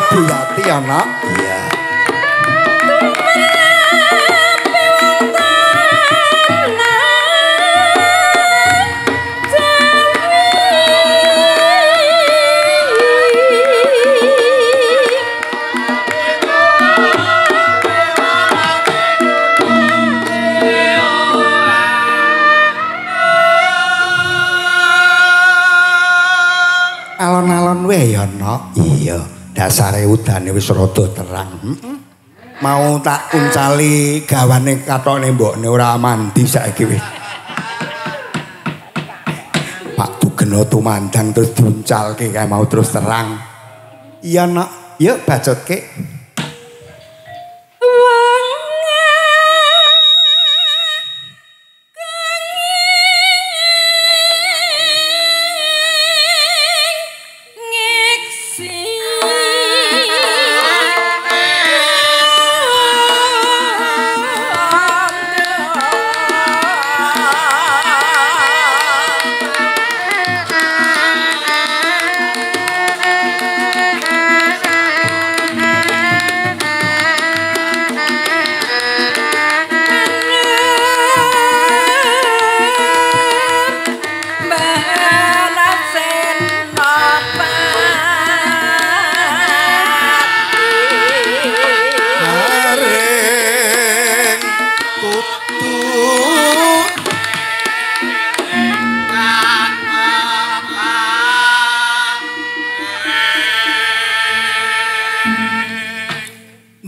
hati-hati ya nak. Iya. Alon-alon wae ya nok. Iya, dasare udane wis rada terang. Mau tak uncali gawane katone mbokne ora mandi saiki wis. Pak Tugeno tumandang terus diuncalke kae mau terus terang. Iya nok, yuk bacotke.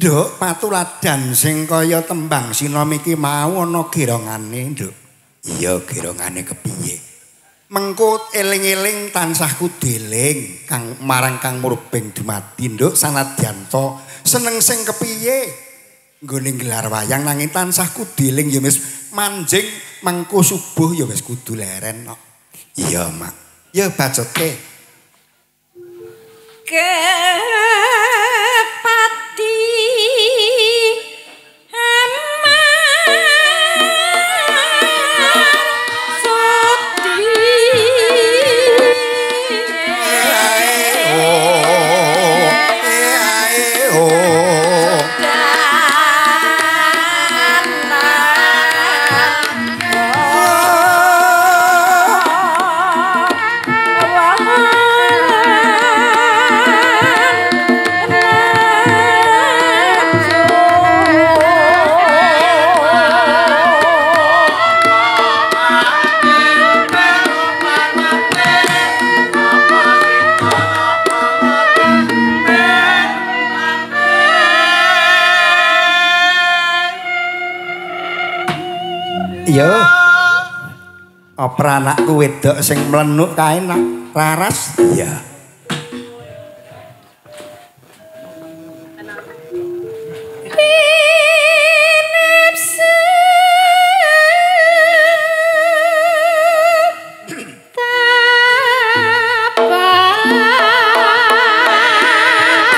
Nduk, patuladan sing kaya tembang sinom iki mau ana gerongane, Nduk. Iya, gerongane kepiye? Mengko eling-eling tansah kudeling kang marang Kang Murbeng dumadi, Nduk, sanadyanto seneng sing kepiye? Nggone gelar wayang nanging tansah kudeling ya wis manjing mengko subuh ya wis kudu leren kok. Iya, Mak. Ya bacotke. Kepati Iya. Apa anakku wedok sing mlenuk kae nak raras? Iya.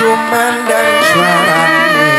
Kumandang suarane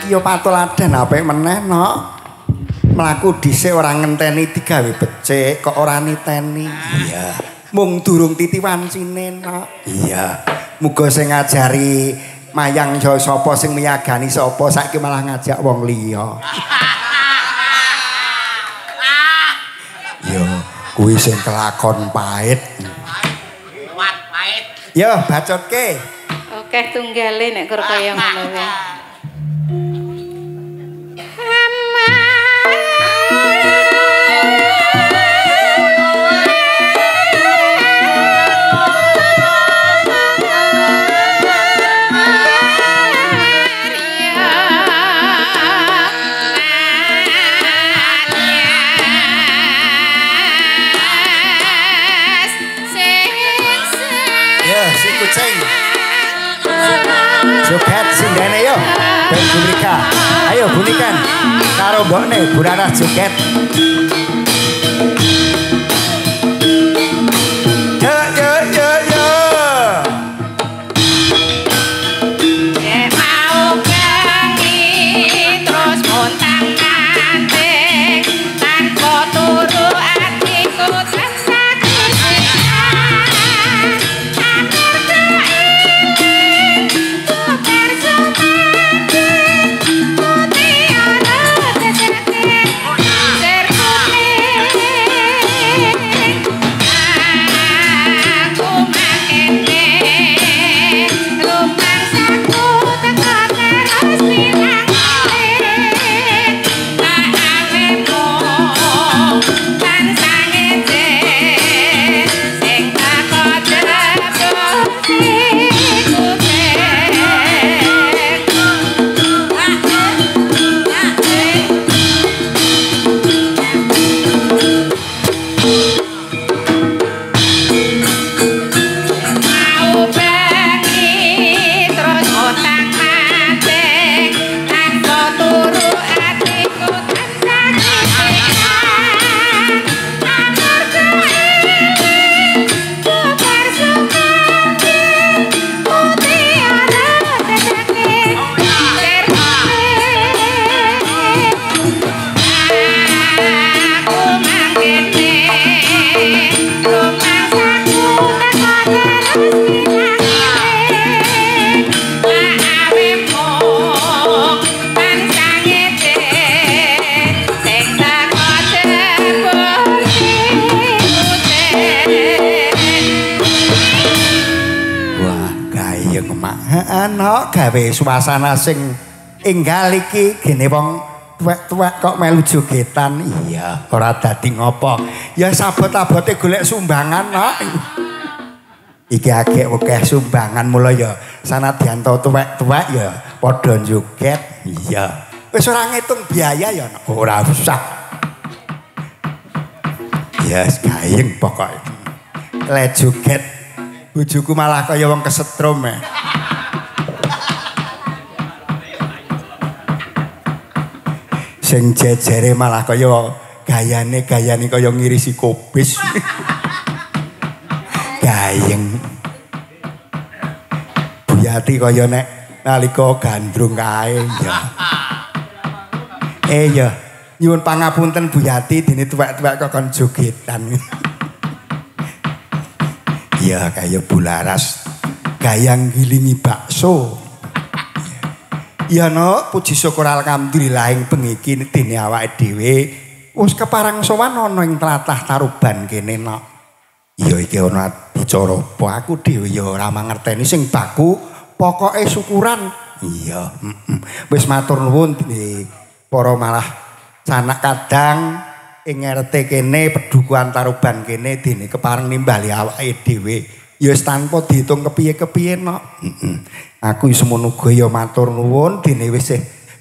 yo patuladan apik meneh nok. Mlaku dhisik ora ngenteni digawe becik kok ora niteni. Iya. Mung durung titiwan sine nok. Iya. Muga sing ngajari mayang yo sapa sing miyagani sapa saiki malah ngajak wong liya. Yo kuwi sing kelakon pait. Kuat pait. Yo bacotke. Oke tunggale nek kur kaya ngono kuwi. si kucing. Joget sindene yo. Ben Bunika. Ayo bunikan. Karo mbokne Bu Raras joget. Ana gawe suasana sing enggal iki gene wong tuwek-tuwek kok melu jogetan. Iya, ora dadi ngopo. Ya sabot-abote golek sumbangan kok. Iki agek akeh sumbangan mula ya sanadyan tuwek-tuwek ya padha joget. Iya. Wis ora ngitung biaya ya ora usah. Ya gayeng pokoke. Le joget bojoku malah kaya wong kesetrum. Sing jejere malah kaya gayane kaya ngirisi kobis. Gayeng. Buyati kaya nek nalika gandrung kae ya. Ya, nyuwun pangapunten Buyati dene tuwek-tuwek kok kon jogetan. Ya kaya Bu Laras gayang gilingi bakso. Ya no, puji syukur alhamdulillah ing bengi iki dene awake dhewe wis keparang sowan ana ing tlatah Taruban kene nok. Ya iki ana bicara apa aku dhewe ya ora mangerteni sing baku pokoke syukuran. Iya, wis matur nuwun para malah sanak kadang ing RT kene Pedukuhan Taruban kene dene kepareng nimbali awake dhewe. Ya wis tanpa diitung kepiye-kepiye nok. Aku semono uga ya matur nuwun dene wis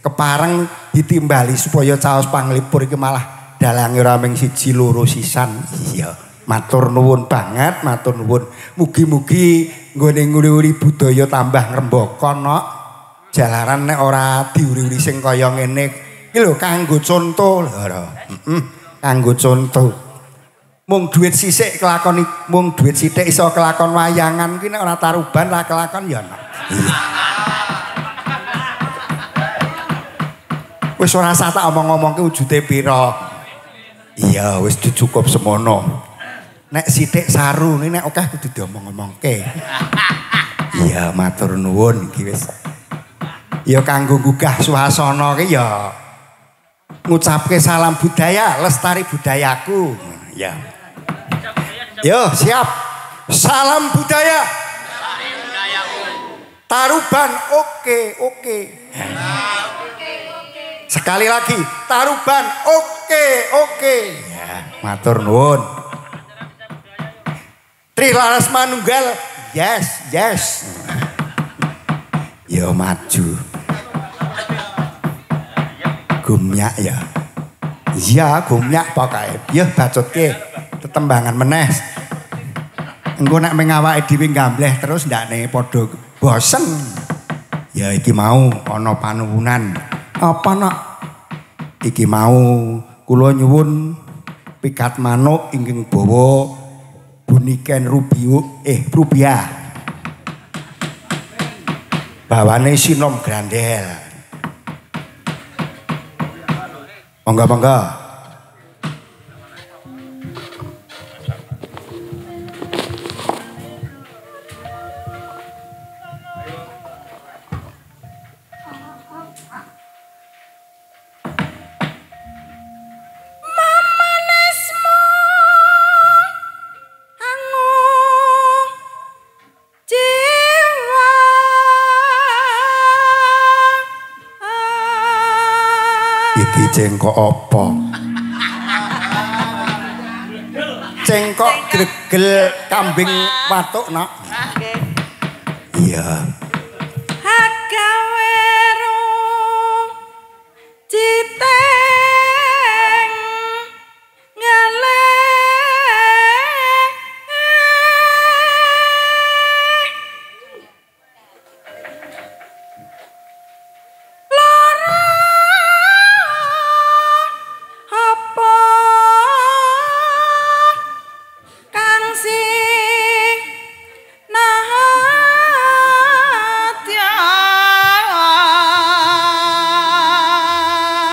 kepareng ditimbali supaya caos panglipur iki malah dalange ora mung siji loro sisan. Iya, matur nuwun banget, matur nuwun. Mugi-mugi nggone nguri-uri budaya tambah ngrembaka nok. Jalaran nek ora diuri-uri sing kaya ngene iki lho kanggo conto lho. Kanggo conto. Mung duit sisik kelakon mung duit sithik iso kelakon wayangan ki nek ora Taruban ra kelakon ya nok. Wis ora usah tak omong-omongke wujude pira. Iya, wis dicukup semono. Nek sithik saru nek akeh kudu diomong-omongke. Iya, matur nuwun iki wis. Ya kanggo gugah suasana ki ya ngucapke salam budaya, lestari budayaku. Ya. Yo, siap. Salam budaya. Taruban, oke. Sekali lagi, Taruban, oke. Ya, matur nuwun. Tri Laras Manunggal, yes. Yo maju. Gumyak ya. Iya, gumyak pokoke. Yo bacotke tetembangan meneh. Engko nek ming awake dhewe gambleh terus ndakne padha bosen. Ya iki mau ana panuwunan. Apa nak? Iki mau kula nyuwun pikat manuk ingkang bawa buniken rupiah. Bawane sinom grandel. Monggo. Iki cengkok apa? Cengkok gregel kambing watuk, Nak. Nggih. Iya. Hagaweru citeng ngale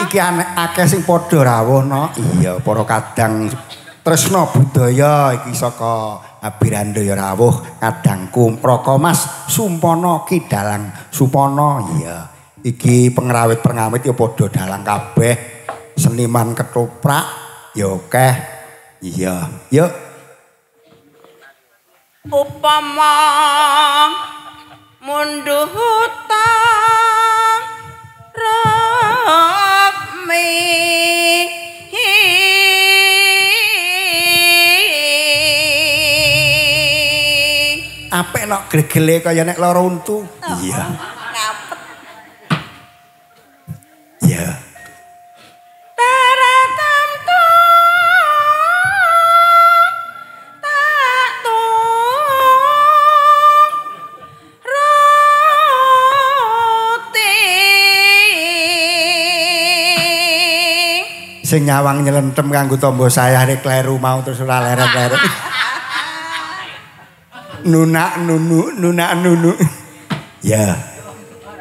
Iki akeh sing padha rawuh no. Iya, para kadang tresna budaya iki saka Abirandaya rawuh kadangku Praka Mas Sumpana Ki Dalang Supana. Iya. Iki pengrawit-pengrawit ya padha dalang kabeh. Seniman ketoprak ya akeh. Iya. Yuk. upama munduh hutang rami Apik nok gregele kaya nek lara untu. Iya. ngapet Iya. Sing nyawang nyelentem kanggo tombo sayare kleru mau terus ora leret-leret. Nunak nunu. Ya.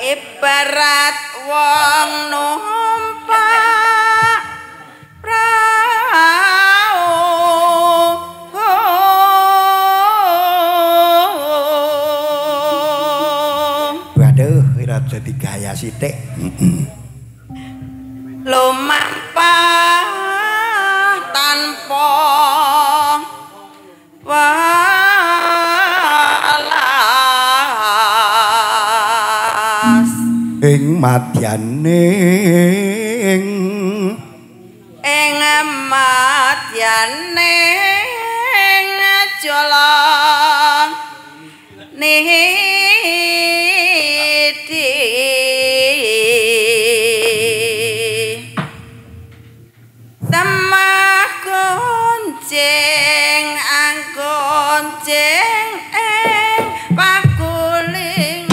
ibarat wong numpak prau Waduh, ora dadi gaya sithik. lumampah tanpa walas Ing madyaning ing madyaning jala nidi temah gonceng anggonceng pakulingan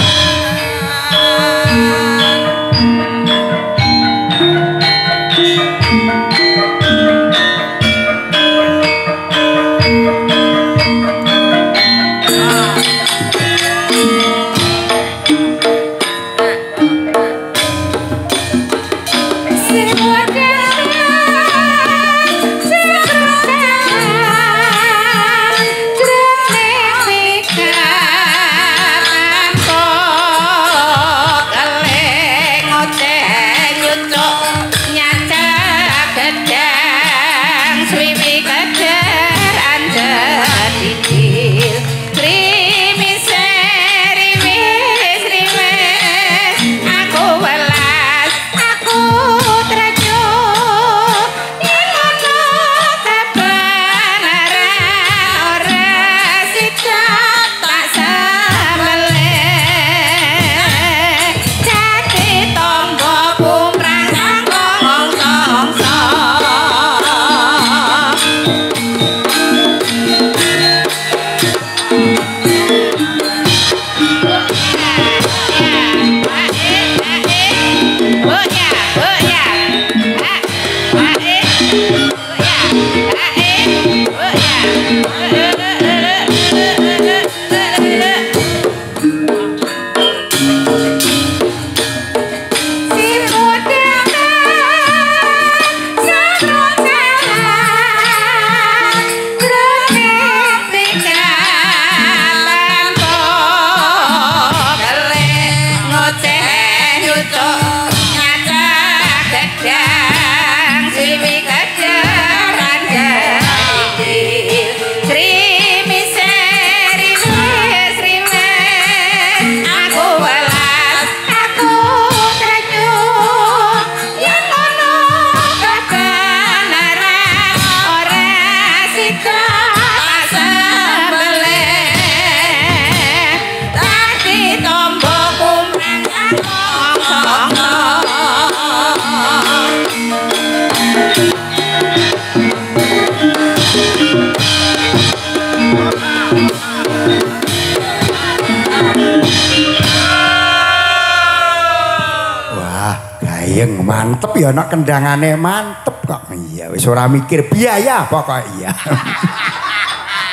Ayeng mantep ya ana kendangane mantep kok. Iya wis ora mikir biaya pokok iya.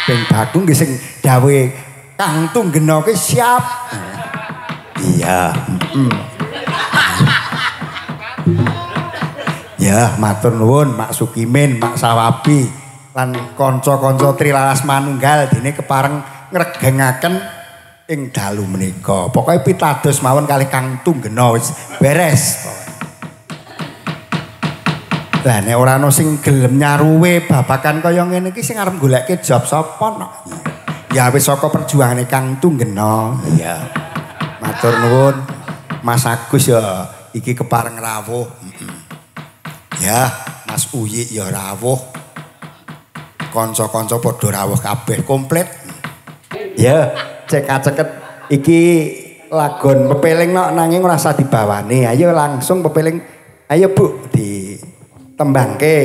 Ben Bagong nggih sing dawuhe Kang Tunggena ki siap. Iya. Ya, matur nuwun Mak Sukimin, Mak Sawabi lan kanca-kanca Trilaras Manunggal dene kepareng ngregengaken ing dalu menika. Pokoke pitados mawon kalih Kang Tunggena wis beres. Lah nek ora ana sing gelem nyaruwe babakan kaya ngene iki sing arep goleke job sapa no? Ya wis saka perjuangane Kang Tunggena. Iya. Matur nuwun Mas Agus ya iki kepareng rawuh. Ya, Mas Uyi ya rawuh. Kanca-kanca padha rawuh kabeh komplit. Ya, cek-ceket iki lagon pepeling nok nanging ora usah dibawane. Ayo langsung pepeling. Ayo Bu ditembangke.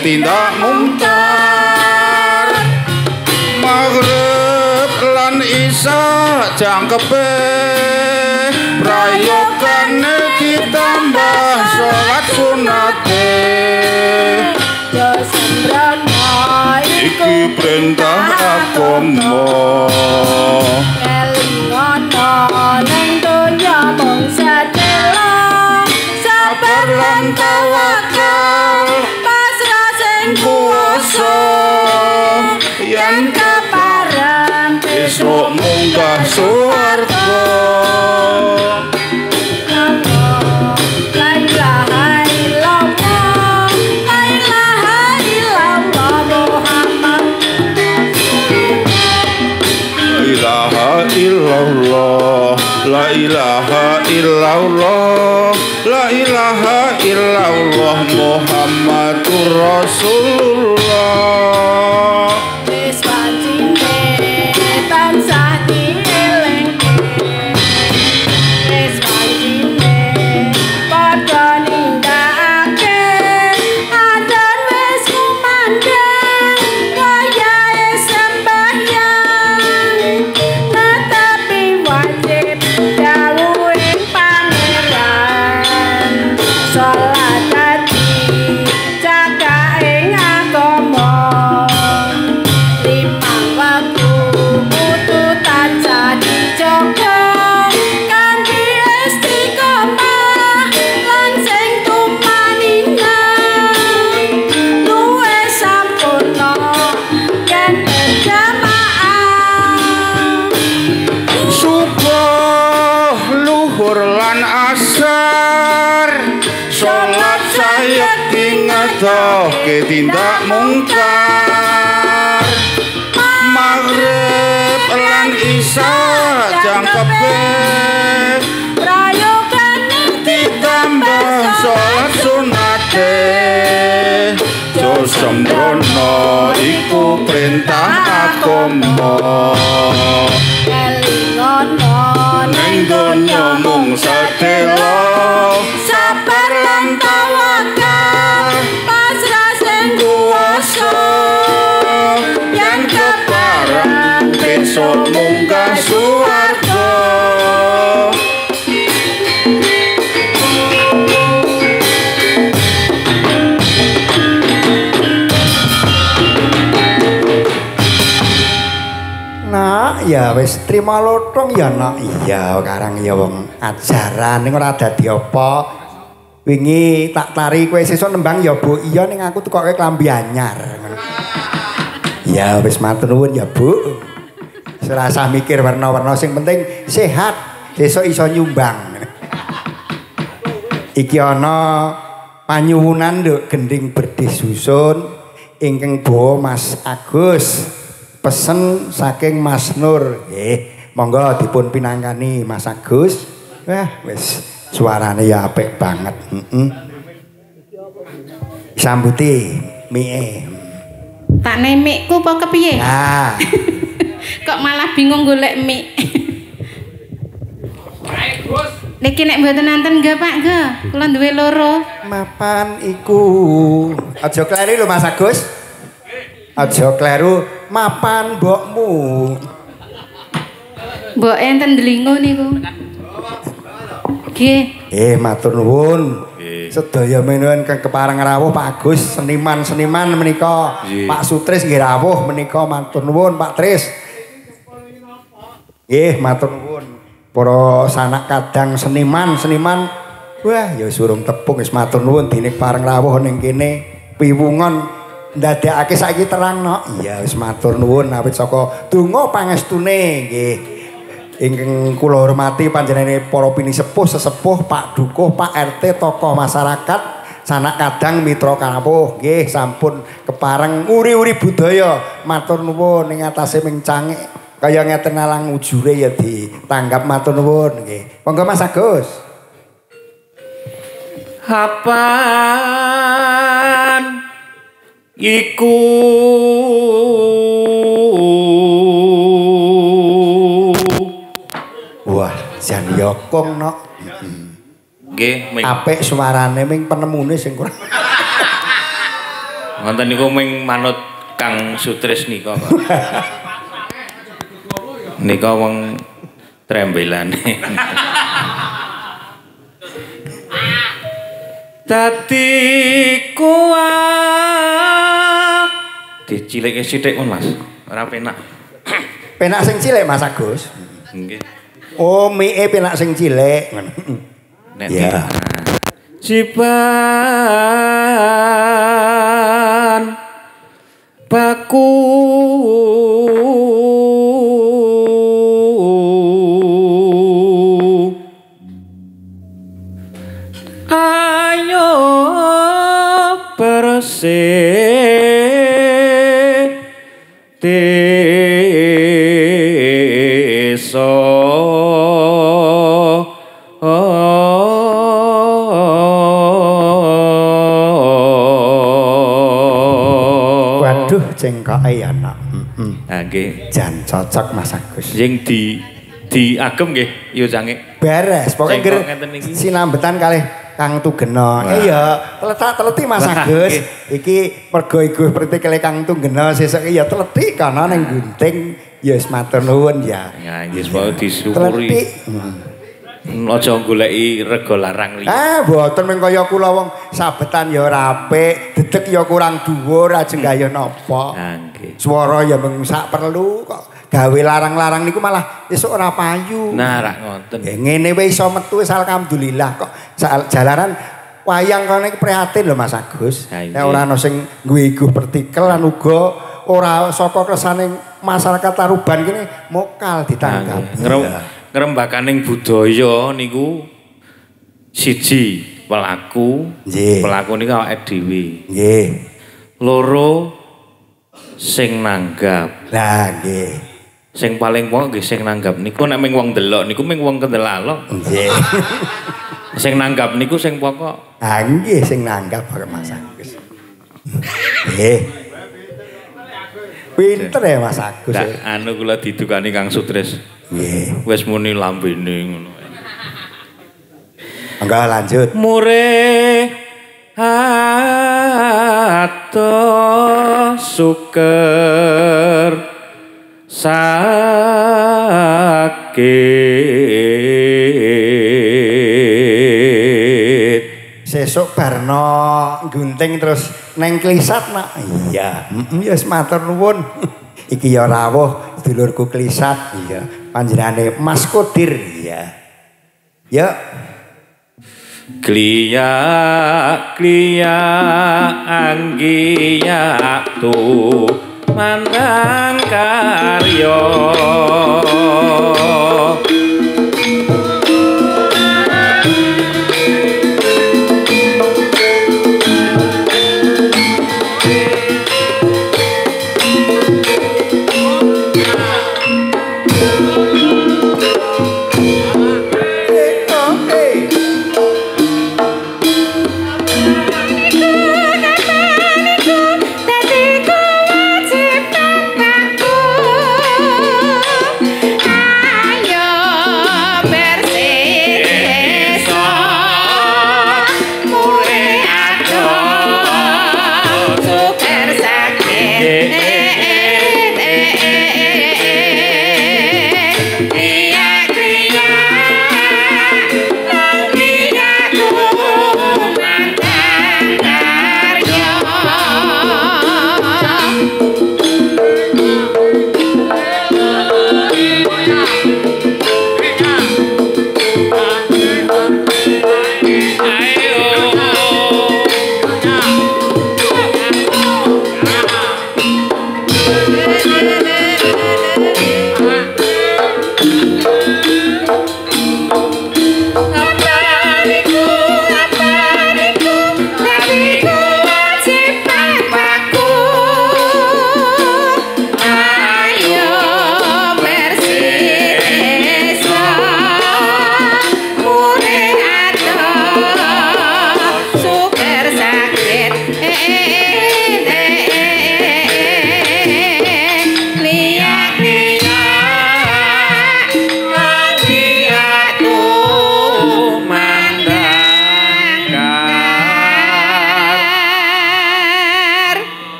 Tindak mungkar Maghrib lan Isya jangkepe prayogane ditambah salat sunate ya sembrana iki perintah agama elingono ning donya mung sadelo sabar lan tawakal kuasa yang keparang esok munggah suwarga la ilaha illallah la ilaha illallah Muhammad la ilaha illallah la ilaha illallah la ilaha illallah Muhammadur Rasulullah wis pancine tansah dielingke wis pancine padha nindakake adzan wis kumandheng wayahe sembahyang tetapi wajib dawuhing pangeran salat dadi cakaing agama limang waktu kudu tansah dijaga kanthi istiqomah lan sing tumaninah luwih sampurna yen berjamaah subuh luhur lan asar salat sayekti ngedohke tindak mungkar Maghrib lan Isya jangkepe prayogane ditambah salat sunate jo sembrono iku perintah agama elingono ning donya mung sedelo sabar lan tawakal pasrah sing kuwasa yen kepareng besok munggah suwarga Nak ya wis trima lothong ya nak. Iya karang ya wong ajaran ning ora dadi apa. Wingi tak tari kowe sesuk nembang ya Bu. Iya ning aku tukoke klambi anyar. Ya wis matur nuwun ya Bu. Serasa mikir warna-warna sing penting sehat. Sesuk iso nyumbang. Iki ana panyuwunan nduk gending berdih susun ingkang bawa Mas Agus. Pesen saking Mas Nur. Monggo dipun pinangkani Mas Agus. Wah, wis suarane ya apik banget. Sambuti mie. Tak nemikku apa kepiye? Nah. Kok malah bingung golek mie. Niki nek mboten nanten nggih Pak, nggih. Kula duwe loro. Mapan iku. Aja kleru lho Mas Agus. Aja kleru mapan mbokmu. Mbok enten delingo niku. Nggih. Matur nuwun. Sedaya menawi kang kepareng rawuh Pak Agus, seniman-seniman menika. Pak Sutris nggih rawuh menika matur nuwun Pak Tris. Nggih, matur nuwun. Para sanak kadang seniman-seniman. Wah, ya surung tepung wis matur nuwun dene pareng rawuh ning kene piwungan ndadekake saiki terang no. Iya wis matur nuwun awit saka donga pangestune nggih. Ingkang kula hormati panjenengane para pinisepuh sesepuh Pak Dukuh, Pak RT, tokoh masyarakat, sanak kadang mitra kawuh nggih sampun kepareng uri-uri budaya. Matur nuwun ing atase ming cangik kaya ngeten alang ujure ya ditanggap matur nuwun nggih. Monggo Mas Agus. Hapan iku wah jan yokong nok nggih ming apik suarane ming penemune sing kurang ngoten niku ming manut Kang Sutris nika kok nika wong trembelane dadi kuat dicilike sithik pun Mas ora penak penak sing cilik Mas Agus nggih oh mie penak sing cilik nek ya cipan baku ayo bersih desa waduh cengkoke ya nak nggih jan cocok Mas Agus sing diagem nggih ya jange beres pokoknya Cengkok ngeten iki. sinambetan kalih Kang Tugena ya teleti Mas Agus iki mergo iku pertikele Kang Tugena sesuk ya teleti kana ning gunting ya wis matur nuwun ya nggih semoga disyukuri aja goleki rega larang liya mboten mung kaya kula wong sabetan ya ora apik dedeg ya kurang dhuwur ajeng gaya napa nggih swara ya mung sak perlu kok gawe larang-larang niku malah esuk ora payu. Nah, rak ngoten. Ya ngene wae iso metu wis alhamdulillah kok. Jalaran wayang kene prihatin lho Mas Agus. Nek ora ana sing duwe iguh partikel lan uga ora saka kersane masyarakat Taruban kene mokal ditangkap. Ngrembakaning budaya niku siji pelaku, pelaku niku awake dhewe. Nggih. Loro sing nanggap. Lah nggih. Sing paling pokok nggih sing nanggap niku nek ming wong delok niku ming wong kendelalok. Nggih. Sing nanggap niku sing pokok. Ah nggih sing nanggap karo Mas Agus. Nggih. Pinter ya Mas Agus. Anu kula didukani Kang Sutris. Nggih. Wis muni lambene ngono. Enggak lanjut. Mure ato suker sakit. Sesuk barno gunting terus neng klisat nak. Iya, ya wis matur nuwun. Iki ya rawuh sedulurku klisat. Iya, panjenengane Mas Kodir. Iya. Ya. Klia anggia tu mandang karyo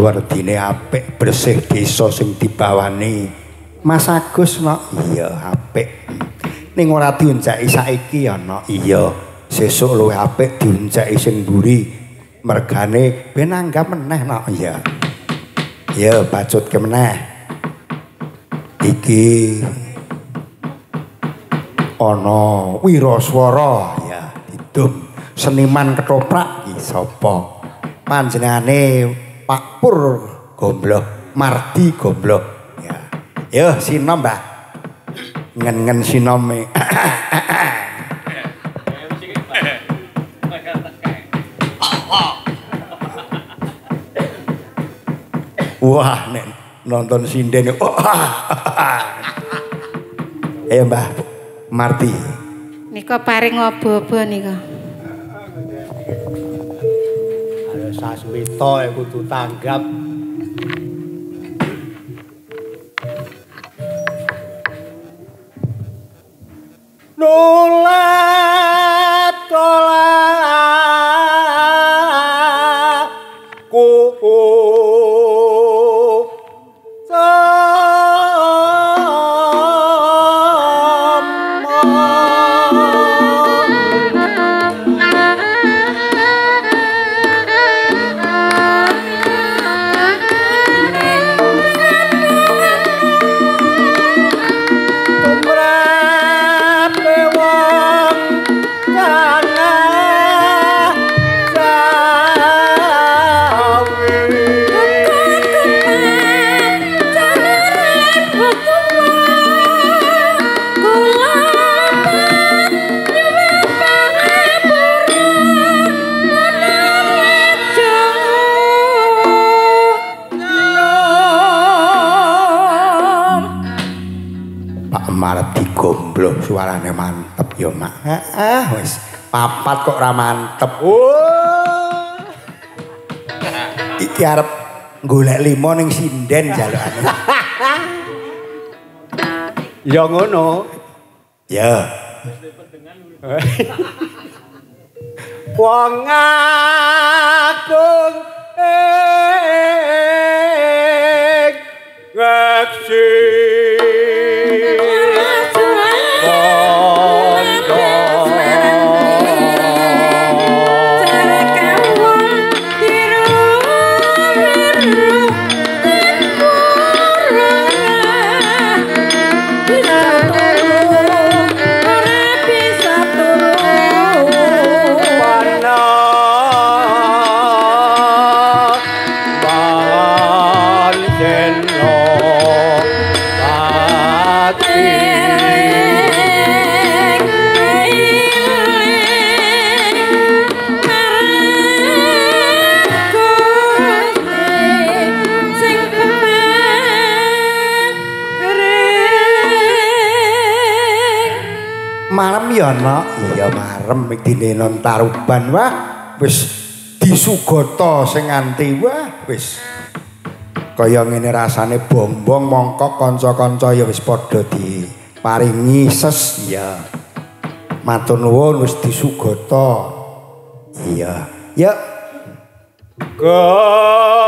Werdine apik bersih desa sing dibawani Mas Agus no iya apik ning ora diunjaki saiki ya no iya sesuk luwih apik diunjaki sing mburi mergane ben anggap meneh no iya ya bacutke meneh iki ana wiraswara ya didum seniman ketoprak iki sapa panjenengane Pak Pur Gombloh, Mardi Gombloh. Ya. Yo sinom, Mbah. Ngen-ngen sinome. Wah, nek nonton sinden. Ayo, Mbah. Mardi. Nika paring obo-obo nika. Sasmita kudu tanggap nulat tolaku Gombloh suarane mantep ya mak wis papat kok ora mantep iki arep golek limo ning sinden jalukane. Ya ngono. Ya. Wong agung ngeksi Marem ya ana, iya marem dine non taruban wah wis disugata sing nganti wah wis kaya ngene rasane bombong mongkok kanca-kanca ya wis padha diparingi ses ya. Matur nuwun wis disugata. Iya. Ya. Kepati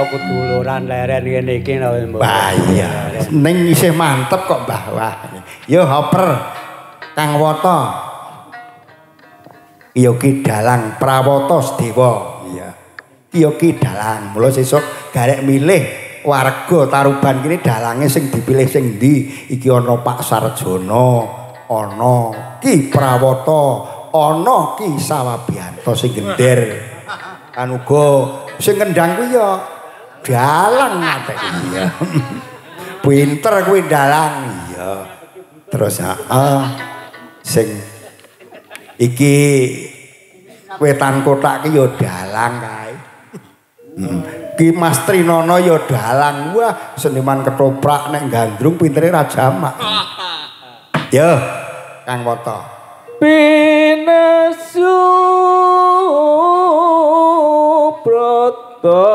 keduluran leren ngene iki lho. Wah iya. Ning isih mantep kok Mbah. Wah. Yo hoper Kang Wata. Iya ki dalang Prawata Sedewa. Iya. Iya ki dalang. Mula sesuk garek milih warga Taruban kene dalange sing dipilih sing ndi? Iki ana Pak Sarjono, ana Ki Prawata, ana Ki Sawabianto sing gender. Kan uga sing kendang kuwi ya dalang ngate iya. Pinter kuwi dalang iya. Terus sing iki wetan kotak ki ya dalang kae. Ki Mas Trinono ya dalang. Wah, seniman ketoprak nek gandrung pintere ra jamak. Yo, Kang Wata. Pinesu Broto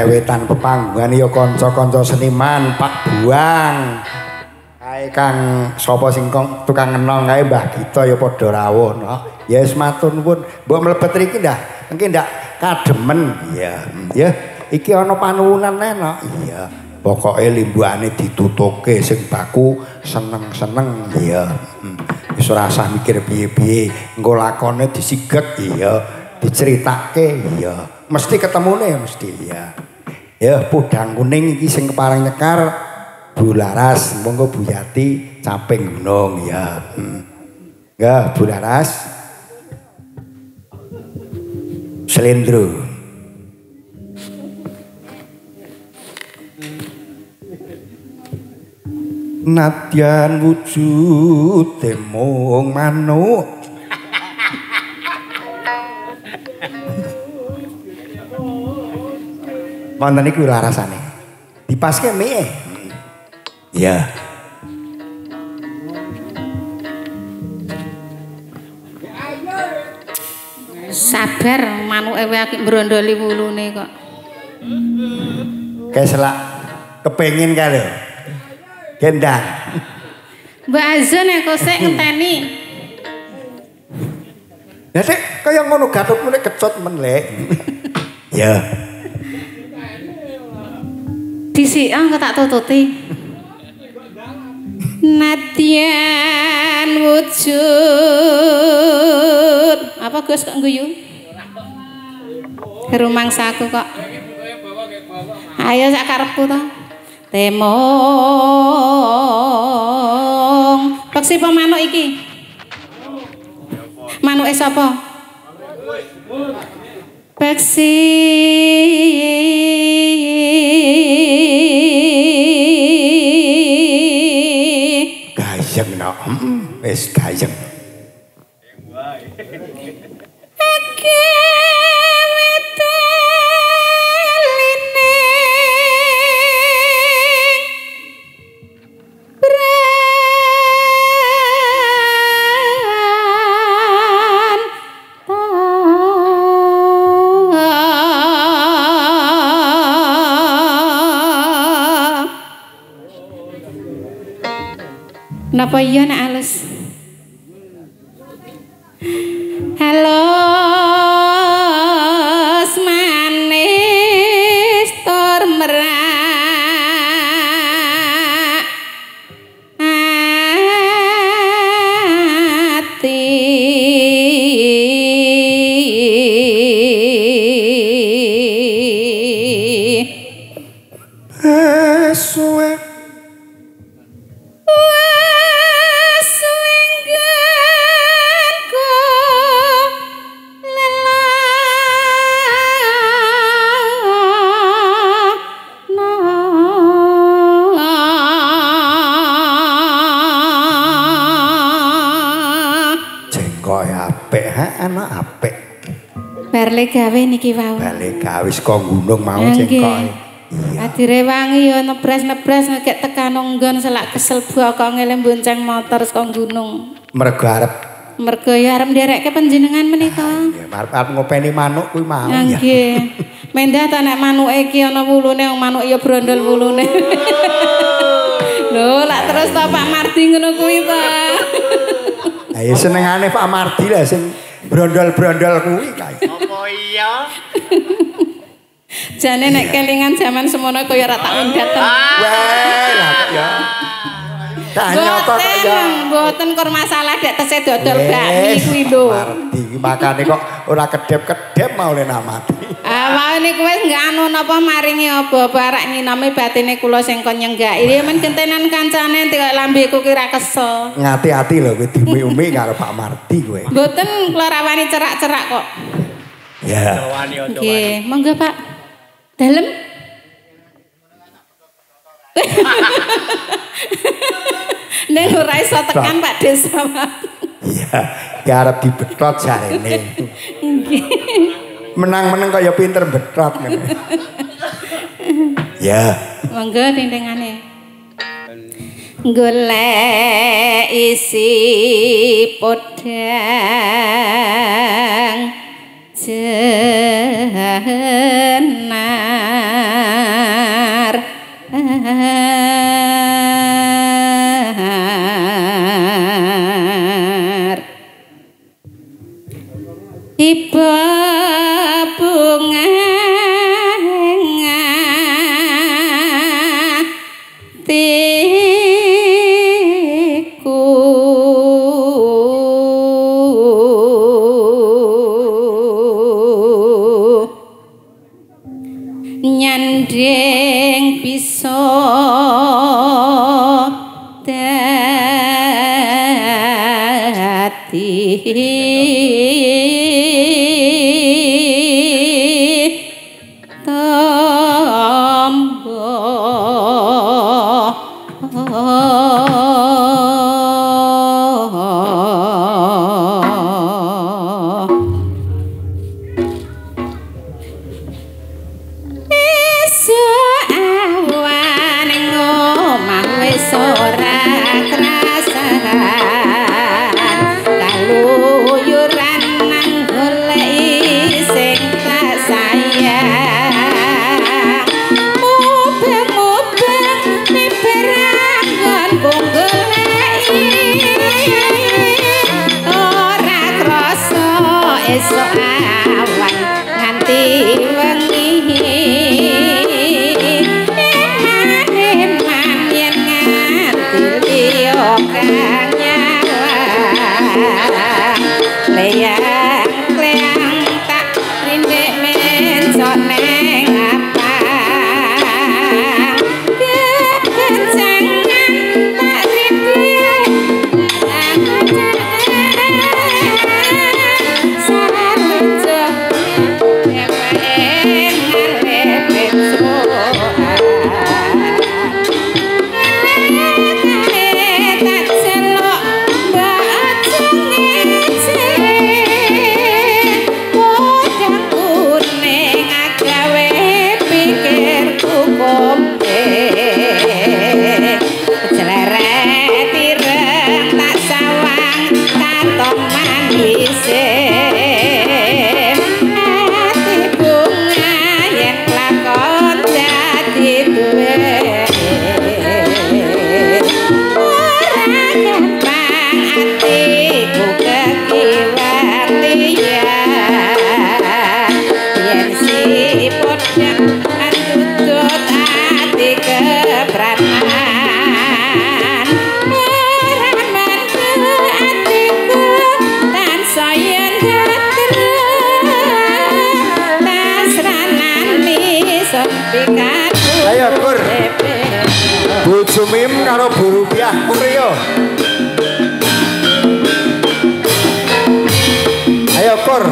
Wetan pepanggungan ya kanca-kanca seniman Pak Buang. Kae Kang sapa sing tukang enong kae Mbah Gita ya padha rawuh no. Ya wis matur nuwun, mbok mlebet mriki ndak engke ndak kademen. Iya. Ya, iki ana panuwunan no. Iya. Pokoke limbukane ditutuke sing baku seneng-seneng ya. Wis ora usah mikir piye-piye, engko lakone disiget ya, diceritake ya. Mesti ketemune mesti ya. Ya pudang kuning iki sing kepareng nyekar Bu Laras, monggo Bu Yati caping gunung ya. Ya Bu Laras. Slendro. Nadyan wujude mung manuk. Wonten iki larasane. Dipaske mie. Ya. Sabar manuke wae akeh brondoli wulune kok. Keselak kepengin ka lho. Gendang. Mbak Azon kok sik ngenteni. Ya sik kaya ngono Gatotmu nek kecut men lek. Ya. Disik kok tak tututi. Nadyan wujud. Apa Gus kok guyu? Rumangsaku kok. Ayo sak karepku to. Temong. Peksi apa manuk iki? Manuke sapa? Peksi. Gayeng no. Wis gayeng. Napa iya nek alus? Halo manis tur merak ati suwe Barle gawe niki wau. Barle gawe saka gunung mau cengkok. Iya. Adire wangi ya nebras-nebras ngekek tekan nggon selak kesel bokonge le bonceng motor saka gunung. Mergo ya arep nderekke panjenengan menika. Ya arep ngopeni manuk kuwi mau ya. Nggih. Mendah ta nek manuke iki ana wulune wong manuk ya brondol wulune. Lho, lak terus ta Pak Mardi ngono kuwi ta. Ayo senengane Pak Mardi lah sing brondol-brondol kuwi kae. Apa iya? Jane nek kelingan zaman semono kaya ora tak undhat to. Wah, lah ya. Nyoto kok ya. Mboten kur masalah dek tese dodol bakmi kuwi lho. Mardi makane kok ora kedep-kedep mau le namati. Ah, niku wis nganu napa maringi apa barak nyinami batine kula sing kon nyenggaki. Ya men gentenan kancane kok lambeku ki ra kesel. Ngati-ati lho kowe diumi-umi karo Pak Mardi kowe. Mboten kula rawani cerak-cerak kok. Ya. Nggih, monggo Pak. Dalem. Nek ora iso tekan Pak Desa. Iya, ki arep dibetot jarene. Nggih. Menang-menang kaya pinter betot ngene. Ya. Monggo dindingane. Golek isi podang jenar iba bunga nyanding bisa Sumim karo Bu Rupiah Kuryo. Ayo Kur.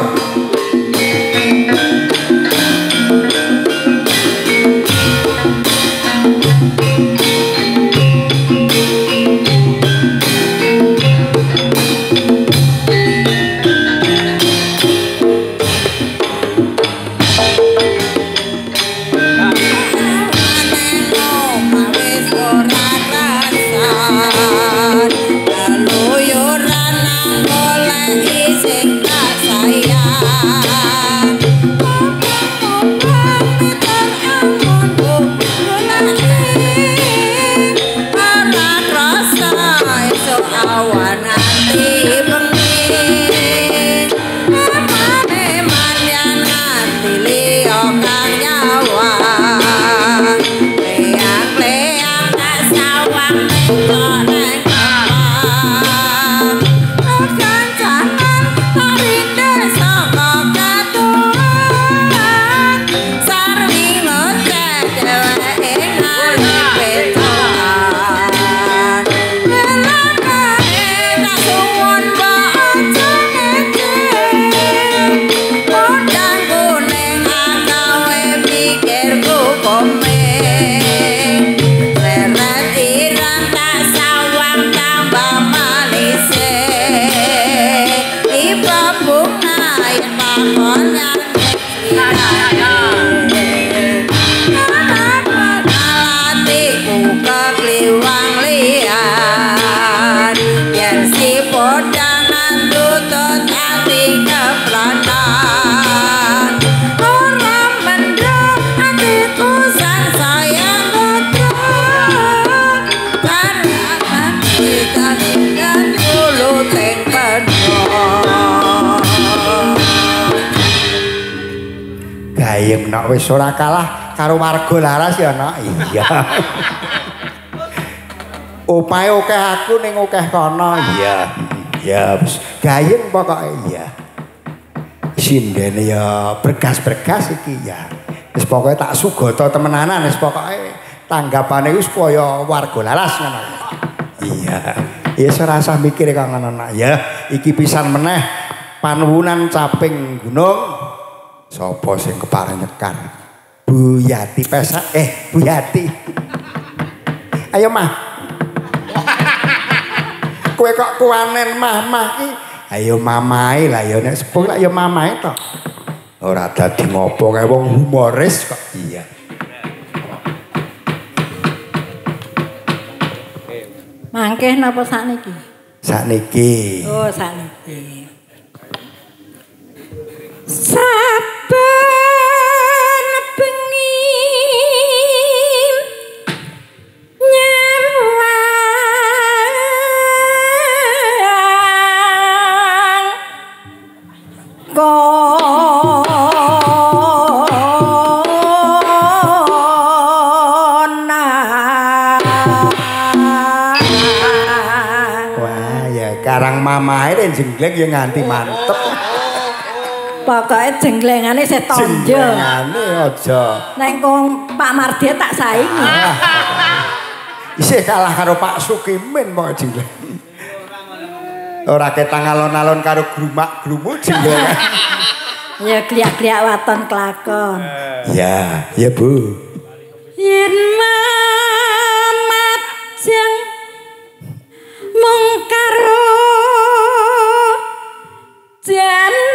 Gayem nek wis ora kalah karo warga laras ya nek. Iya. Opahe akeh aku ning akeh kono. Iya. Ya wis gayem pokoke iya. Sindene ya bergas-bergas iki ya. Wis pokoke tak sugata temenanan wis pokoke tanggapane wis kaya warga lalas ngono. Iya. Ya ora usah mikir kang ngono ya. Iki pisan meneh panuwunan caping gunung. Sapa sing kepareng nyekar? Bu Yati pesak Bu Yati. Ayo mah. Kowe kok kuanen mah ki. Ayo mamae lah ya nek sepuh lah ya mamae to. Ora dadi ngopo kae wong humoris kok. Iya. Mangke napa sakniki? Sakniki. Oh, sakniki. Saben bengi Karang mamae den jenggleng ya nganti mantep. Pokoke jenglengane setonjo. Jenglengane aja. Nek Pak Mardhi tak saingi. Isih kalah karo Pak Sukimin pokoke jengleng. Ora ketang alon-alon karo grumak-grumu jengleng. Ya kliak-kliak waton kelakon. Ya, ya Bu. Yen mamat jeng mung karo janur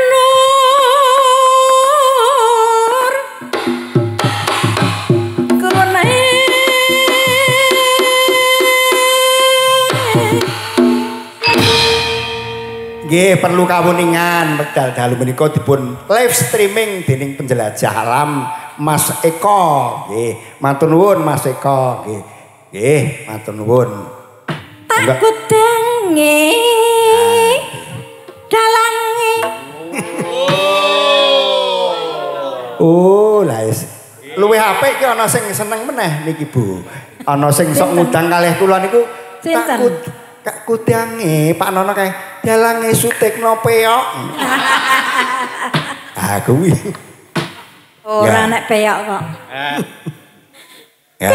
kurone nggih perlu kawuningan wekdal dalu menika dipun live streaming dening penjelajah alam Mas Eko nggih matur nuwun Mas Eko nggih nggih matur nuwun takut denge dalange oh lah luwih apik ki ana sing seneng meneh niki Bu ana sing sok ngundang kalih kula niku takut Kak kudange Pak Nono kae dalange sutikno peyok ah kuwi ora nek peyok kok ya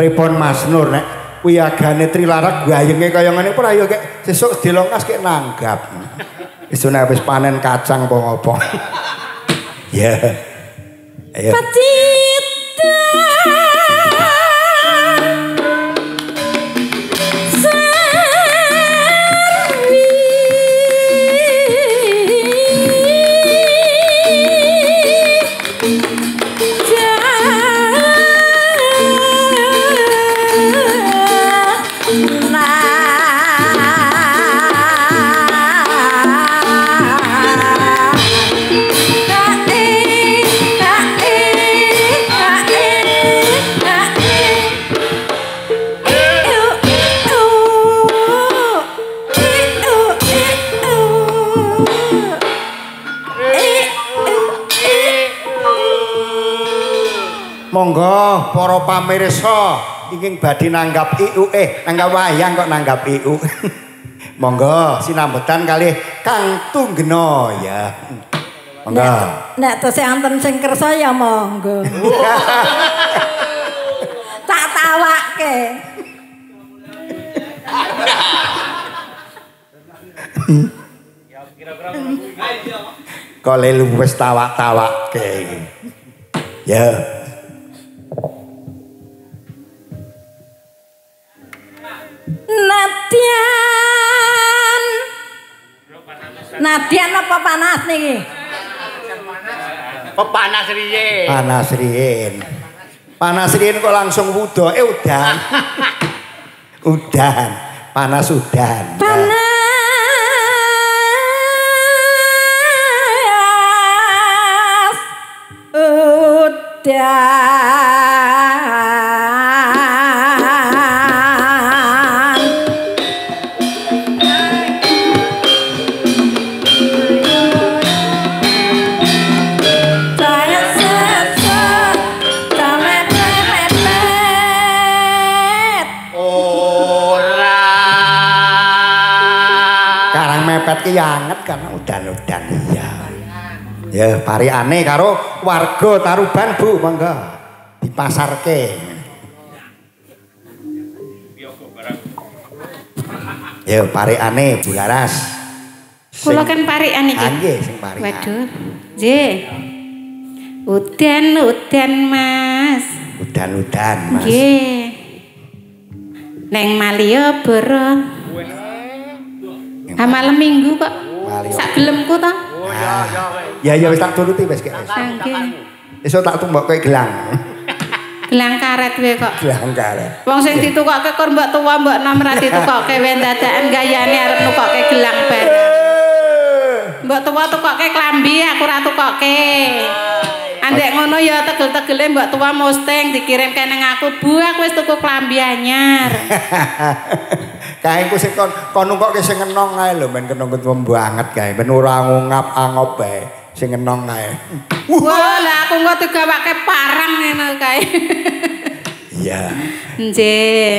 pripun Mas Nur nek wiyagane Trilarak gayenge kaya ngene ora ya kek sesuk dilongkas kek nanggap. Isune wis panen kacang apa ngopo. Ya. Ayo. Monggo para pamirsa ingkang badhe nanggap IU nanggap wayang kok nanggap IU. Monggo sinambetan kalih Kang Tunggena ya. Monggo. Nek tesih anten sing kersa ya monggo. Tak tawake. Kole wis tawak-tawakke. Ya. Nadian apa panas niki? Panas riyen. Panas riyen. Panas riyen kok langsung wudoke udan. Udan. Panas udan. Panas udan. mepet ki anget kan udan-udan iya. Ya parikane karo warga Taruban Bu, monggo dipasarke. Ya parikane Bu Laras. Kula kan parikan iki. Nggih sing parikan. Waduh. Nggih. Udan-udan Mas. Udan-udan Mas. Nggih. Neng Malioboro. Malam Minggu kok. Sak gelemku to. Ya wis tak turuti wis kek. Nggih. Esuk tak tumbok kowe gelang. Gelang karet wae kok. Gelang karet. Wong sing ditukokke kon mbok tuwa mbok nom ra ditukokke wae dadakan gayane arep nukokke gelang barang. Mbok tuwa tukokke klambi aku ra tukokke. Andek ngono ya tegel-tegele mbok tuwa mosting dikirim keneng aku. Bu aku wis tuku klambi anyar. Kae ku sing kon nukokke sing enong ae lho men kena banget kae. Ben ora ngungap-angop bae. Sing enong ae. Wah, lah aku kok digawake parang ngono kae. Iya. Nggih.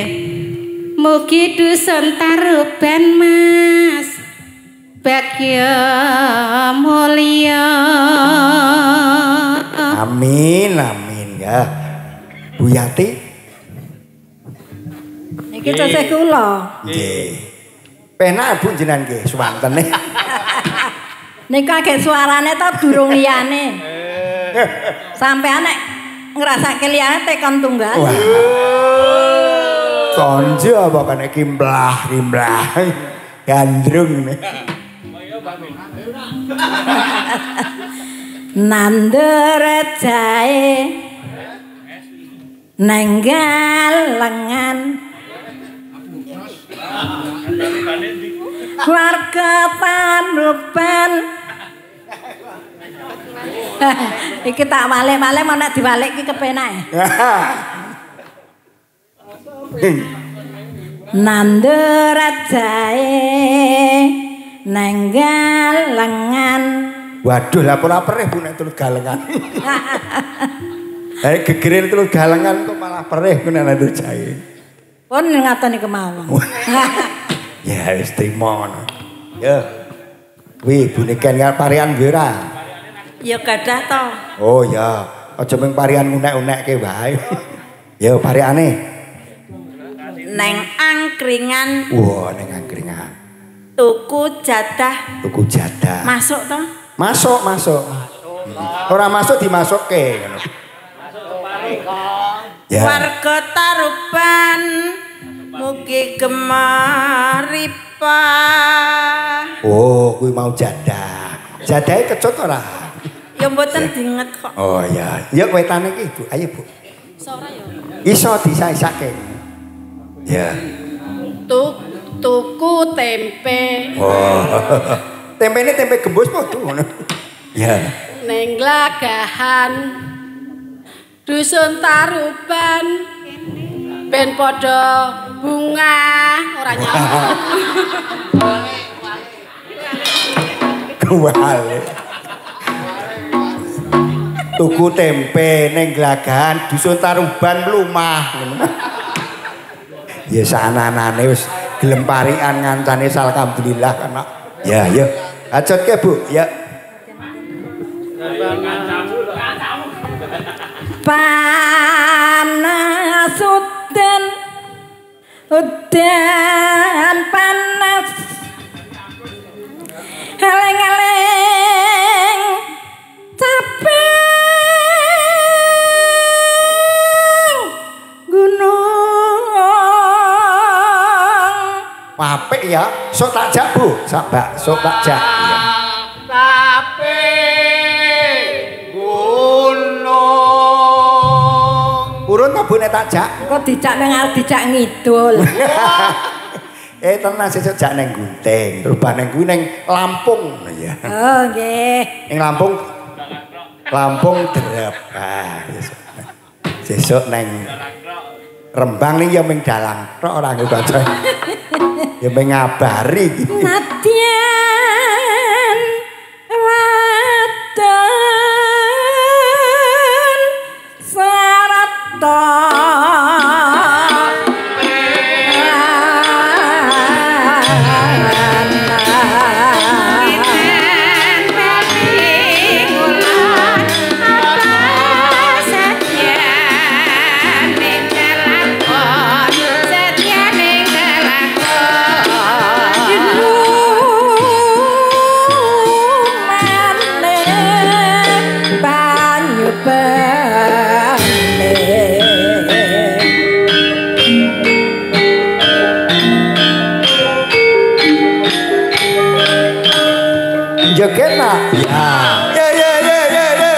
Mugi dusun Taruban Mas. Bagya mulya. Amin amin ya. Bu Yati. Iki tesih kula. Nggih. Penak Bu jenengan nggih suwantene. Niku agek suarane ta durung liyane. Sampeyan nek ngrasake liyane tekan tunggal. Wah. Konjo apa kene kimblah. Gandrung nih. Nandere jae nenggal lengan keluarga Taruban. Iki tak walik-walik mau nek diwalik iki kepenak. Nandere jae nenggal lengan. Waduh lah ora perih Bu nek tulus galengan. Gegerin tulus galengan kok malah perih ku nek ndur jae. Pun ngatoni kemawon. Ya wis trimo ngono. Ya. Kuwi bune ken parian kuwi ora. Ya gadah to. Oh ya, aja mung parian unek-unekke wae. Ya parikane. Neng angkringan. Wah, neng angkringan. Tuku jadah. Tuku jadah. Masuk to? Masuk. Ora masuk dimasukke ngono. Ya. Warga Taruban mugi gemaripa. Oh, kuwi mau jadah. Jadahe kecut ora? Ya mboten dinget kok. Oh ya. Ya wetane iki Bu. Ayo Bu. Iso ora ya? Iso disaisakke. Ya. Tuku tempe. Oh. Tempene tempe gembus po tuh ngono. Ya. Neng Glagahan dusun Taruban ben padha bunga ora nyambung. Kuwale. Tuku tempe ning Glagahan dusun Taruban mlumah ngono. Ya sananane wis gelem parikan ngancane alhamdulillah kan. Ya, ya. Ajotke Bu, ya. Panas udan panas eleng-eleng caping gunung. Apik ya, sok tak jak Bu, sok tak jak. Urun ta Bu nek tak jak? Kok dijak nang arep dijak ngidul. Tenan sesuk jak nang Gunting, terus ning kuwi ning Lampung ya. Oh nggih. Ning Lampung Drep. Sesuk nang Rembang ning ya ming dalang tok ora nggo kanca. Ya ming ngabari iki. Nadyan wadon sarata Ya kena. Ya. Ya ya ya ya ya.